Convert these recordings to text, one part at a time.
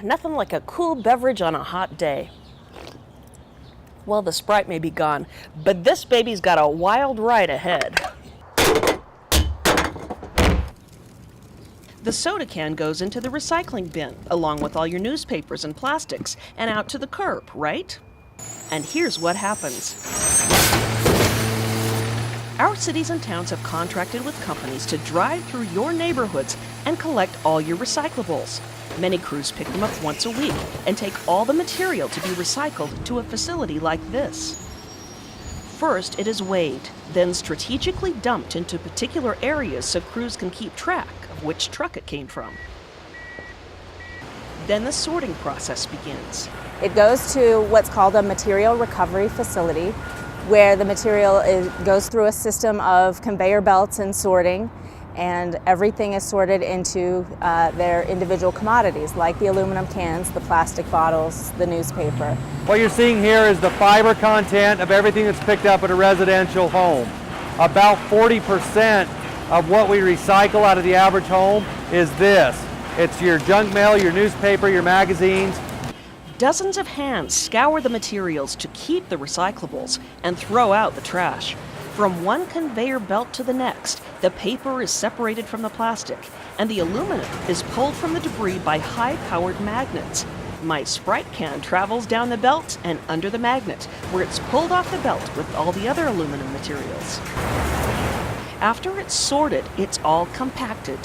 nothing like a cool beverage on a hot day. Well, the Sprite may be gone, but this baby's got a wild ride ahead. The soda can goes into the recycling bin, along with all your newspapers and plastics, and out to the curb, right? And here's what happens. Our cities and towns have contracted with companies to drive through your neighborhoods and collect all your recyclables. Many crews pick them up once a week and take all the material to be recycled to a facility like this. First, it is weighed, then strategically dumped into particular areas so crews can keep track of which truck it came from. Then the sorting process begins. It goes to what's called a material recovery facility, where the material goes through a system of conveyor belts and sorting, and everything is sorted into their individual commodities, like the aluminum cans, the plastic bottles, the newspaper. What you're seeing here is the fiber content of everything that's picked up at a residential home. About 40% of what we recycle out of the average home is this. It's your junk mail, your newspaper, your magazines. Dozens of hands scour the materials to keep the recyclables and throw out the trash. From one conveyor belt to the next, the paper is separated from the plastic, and the aluminum is pulled from the debris by high-powered magnets. My Sprite can travels down the belt and under the magnet, where it's pulled off the belt with all the other aluminum materials. After it's sorted, it's all compacted.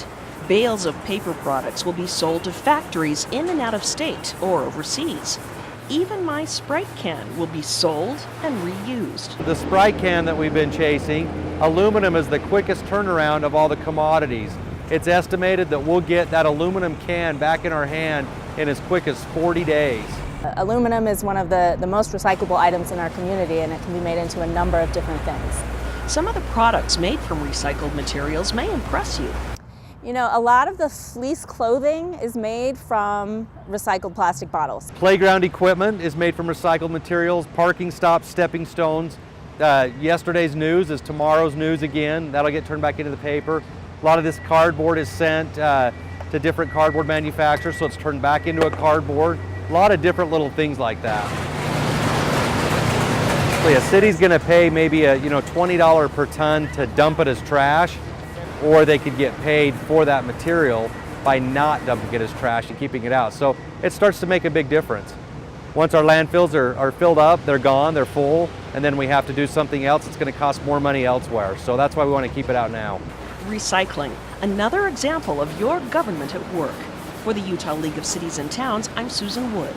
Bales of paper products will be sold to factories in and out of state or overseas. Even my Sprite can will be sold and reused. The Sprite can that we've been chasing, aluminum is the quickest turnaround of all the commodities. It's estimated that we'll get that aluminum can back in our hand in as quick as 40 days. Aluminum is one of the most recyclable items in our community, and it can be made into a number of different things. Some of the products made from recycled materials may impress you. You know, a lot of the fleece clothing is made from recycled plastic bottles. Playground equipment is made from recycled materials, parking stops, stepping stones. Yesterday's news is tomorrow's news again. That'll get turned back into the paper. A lot of this cardboard is sent to different cardboard manufacturers, so it's turned back into a cardboard. A lot of different little things like that. So a city's gonna pay maybe a $20 per ton to dump it as trash, or they could get paid for that material by not dumping it as trash and keeping it out. So it starts to make a big difference. Once our landfills are filled up, they're gone, they're full, and then we have to do something else, it's going to cost more money elsewhere. So that's why we want to keep it out now. Recycling, another example of your government at work. For the Utah League of Cities and Towns, I'm Susan Wood.